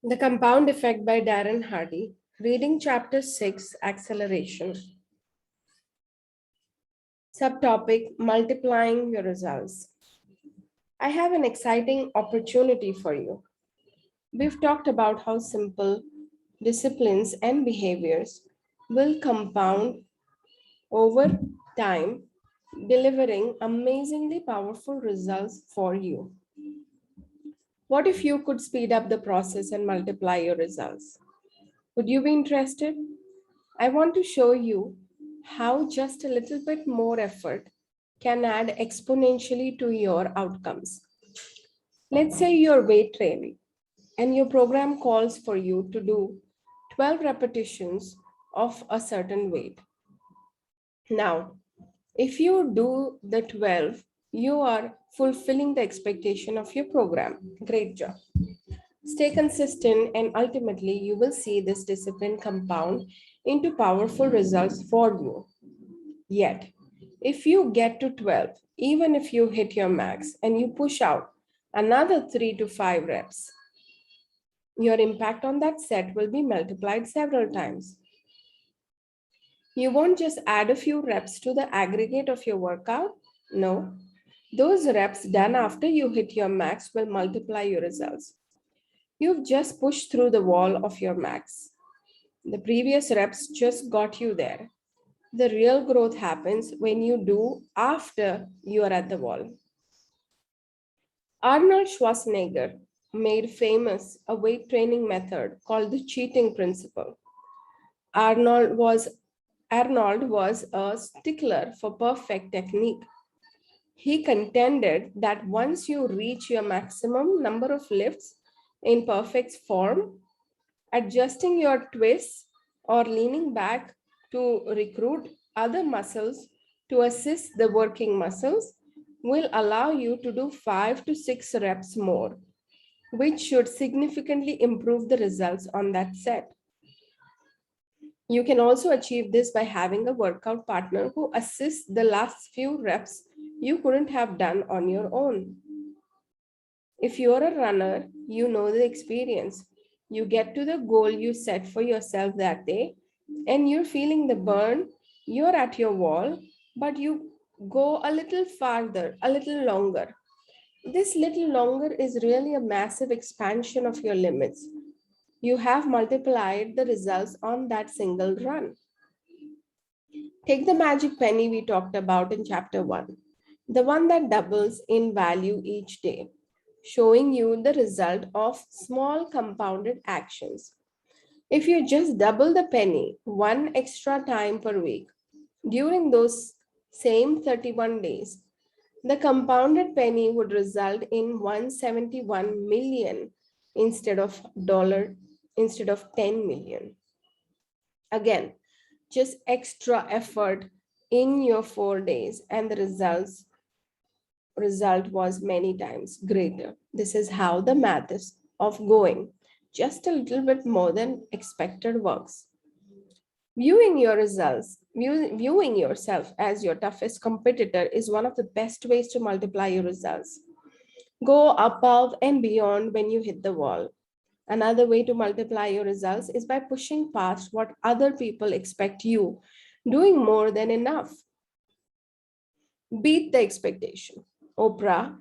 The Compound Effect by Darren Hardy. Reading Chapter 6, Acceleration. Subtopic, Multiplying Your Results. I have an exciting opportunity for you. We've talked about how simple disciplines and behaviors will compound over time, delivering amazingly powerful results for you. What if you could speed up the process and multiply your results? Would you be interested? I want to show you how just a little bit more effort can add exponentially to your outcomes. Let's say you're weight training and your program calls for you to do 12 repetitions of a certain weight. Now, if you do the 12, you are fulfilling the expectation of your program. Great job. Stay consistent, and ultimately, you will see this discipline compound into powerful results for you. Yet, if you get to 12, even if you hit your max and you push out another 3 to 5 reps, your impact on that set will be multiplied several times. You won't just add a few reps to the aggregate of your workout. No, those reps done after you hit your max will multiply your results. You've just pushed through the wall of your max. The previous reps just got you there. The real growth happens when you do after you are at the wall. Arnold Schwarzenegger made famous a weight training method called the cheating principle. Arnold was Arnold was a stickler for perfect technique. He contended that once you reach your maximum number of lifts in perfect form, adjusting your twists or leaning back to recruit other muscles to assist the working muscles will allow you to do 5 to 6 reps more, which should significantly improve the results on that set. You can also achieve this by having a workout partner who assists the last few reps you couldn't have done on your own. If you're a runner, you know the experience. You get to the goal you set for yourself that day, and you're feeling the burn, you're at your wall, but you go a little farther, a little longer. This little longer is really a massive expansion of your limits. You have multiplied the results on that single run. Take the magic penny we talked about in chapter 1, the one that doubles in value each day, showing you the result of small compounded actions. If you just double the penny one extra time per week during those same 31 days, the compounded penny would result in 171 million instead of dollar instead of 10 million. Again, just extra effort in your 4 days and the result was many times greater. This is how the math is of going just a little bit more than expected works. Viewing yourself as your toughest competitor is one of the best ways to multiply your results. Go above and beyond when you hit the wall. Another way to multiply your results is by pushing past what other people expect you, doing more than enough. Beat the expectation. Oprah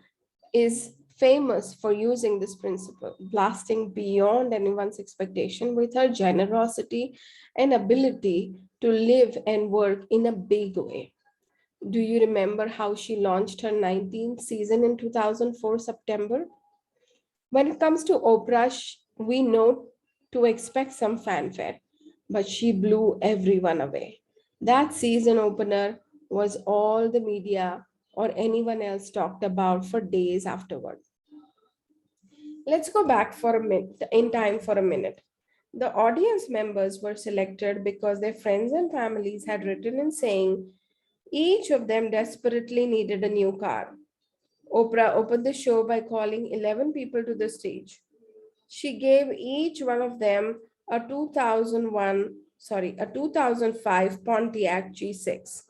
is famous for using this principle, blasting beyond anyone's expectation with her generosity and ability to live and work in a big way. Do you remember how she launched her 19th season in 2004 September? When it comes to Oprah, we know to expect some fanfare, but she blew everyone away. That season opener was all the media or anyone else talked about for days afterward. Let's go back for a minute in time for a minute. The audience members were selected because their friends and families had written in saying each of them desperately needed a new car. Oprah opened the show by calling 11 people to the stage. She gave each one of them a 2005 Pontiac G6.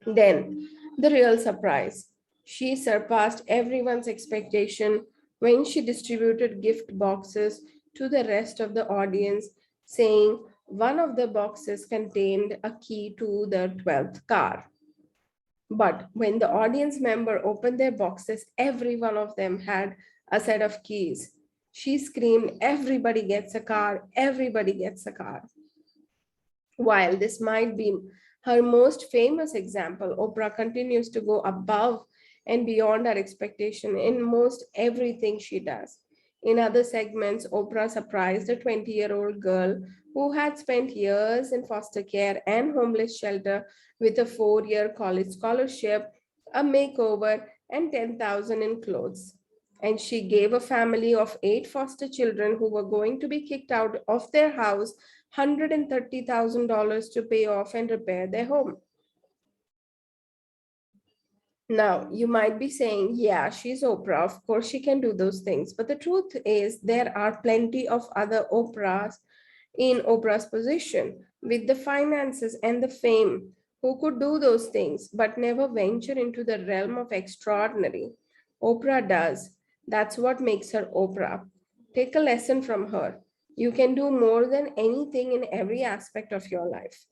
Then, the real surprise. She surpassed everyone's expectation when she distributed gift boxes to the rest of the audience, saying one of the boxes contained a key to the 12th car. But when the audience member opened their boxes, every one of them had a set of keys. She screamed, "Everybody gets a car! Everybody gets a car!" While this might be her most famous example, Oprah continues to go above and beyond our expectation in most everything she does. In other segments, Oprah surprised a 20-year-old girl who had spent years in foster care and homeless shelter with a 4-year college scholarship, a makeover, and 10,000 in clothes. And she gave a family of 8 foster children who were going to be kicked out of their house $130,000 to pay off and repair their home. Now, you might be saying, yeah, she's Oprah. Of course, she can do those things. But the truth is, there are plenty of other Oprahs in Oprah's position with the finances and the fame who could do those things but never venture into the realm of extraordinary. Oprah does. That's what makes her Oprah. Take a lesson from her. You can do more than anything in every aspect of your life.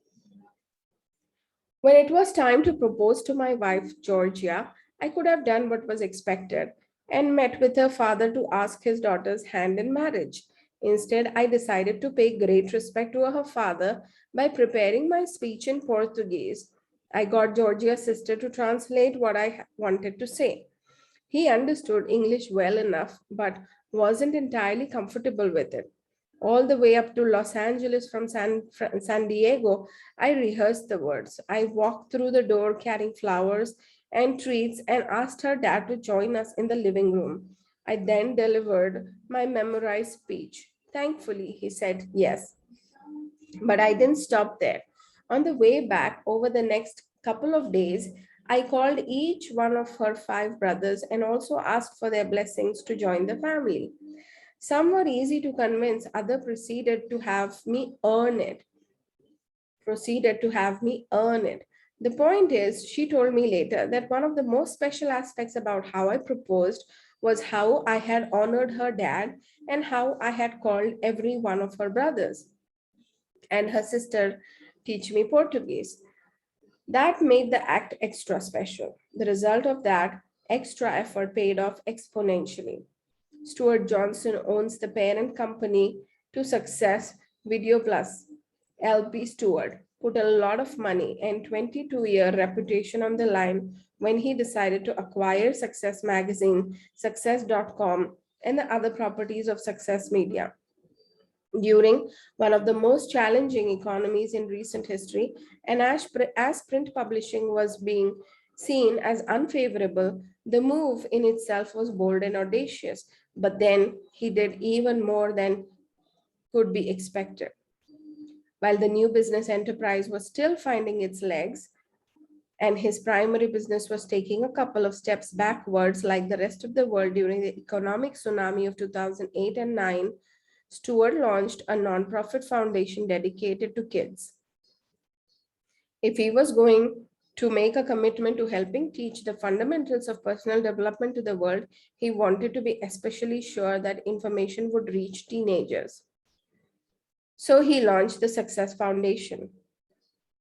When it was time to propose to my wife, Georgia, I could have done what was expected and met with her father to ask his daughter's hand in marriage. Instead, I decided to pay great respect to her father by preparing my speech in Portuguese. I got Georgia's sister to translate what I wanted to say. He understood English well enough, but wasn't entirely comfortable with it. All the way up to Los Angeles from San Diego, I rehearsed the words. I walked through the door carrying flowers and treats and asked her dad to join us in the living room. I then delivered my memorized speech. Thankfully, he said yes. But I didn't stop there. On the way back, over the next couple of days, I called each one of her 5 brothers and also asked for their blessings to join the family. Some were easy to convince, others proceeded to have me earn it. The point is, she told me later that one of the most special aspects about how I proposed was how I had honored her dad and how I had called every one of her brothers and her sister teach me Portuguese. That made the act extra special. The result of that extra effort paid off exponentially. Stuart Johnson owns the parent company to Success Video Plus. LP Stewart put a lot of money and 22-year reputation on the line when he decided to acquire Success Magazine, Success.com, and the other properties of Success Media. During one of the most challenging economies in recent history, and as print publishing was being seen as unfavorable, the move in itself was bold and audacious. But then he did even more than could be expected. While the new business enterprise was still finding its legs, and his primary business was taking a couple of steps backwards, like the rest of the world during the economic tsunami of 2008 and 9, Stuart launched a nonprofit foundation dedicated to kids. If he was going to make a commitment to helping teach the fundamentals of personal development to the world, he wanted to be especially sure that information would reach teenagers. So he launched the Success Foundation.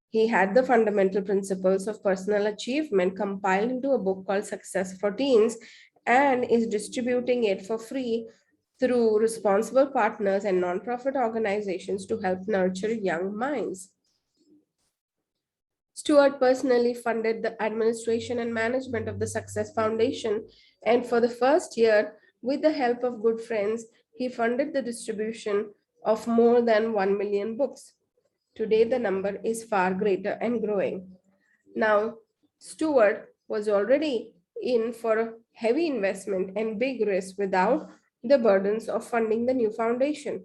He had the fundamental principles of personal achievement compiled into a book called Success for Teens and is distributing it for free through responsible partners and nonprofit organizations to help nurture young minds. Stuart personally funded the administration and management of the Success Foundation, and for the first year, with the help of good friends, he funded the distribution of more than 1 million books. Today, the number is far greater and growing. Now, Stuart was already in for a heavy investment and big risk without the burdens of funding the new foundation.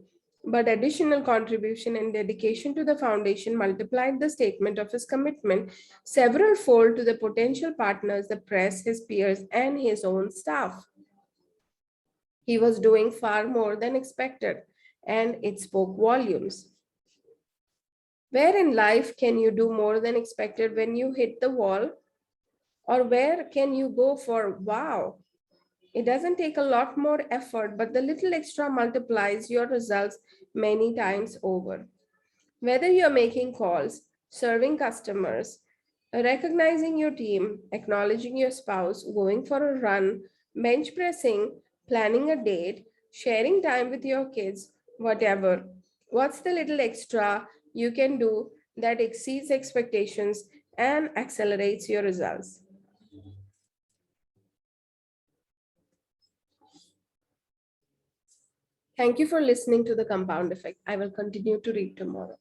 But additional contribution and dedication to the foundation multiplied the statement of his commitment several fold to the potential partners, the press, his peers, and his own staff. He was doing far more than expected, and it spoke volumes. Where in life can you do more than expected when you hit the wall? Or where can you go for wow? It doesn't take a lot more effort, but the little extra multiplies your results many times over. Whether you're making calls, serving customers, recognizing your team, acknowledging your spouse, going for a run, bench pressing, planning a date, sharing time with your kids, whatever. What's the little extra you can do that exceeds expectations and accelerates your results? Thank you for listening to The Compound Effect. I will continue to read tomorrow.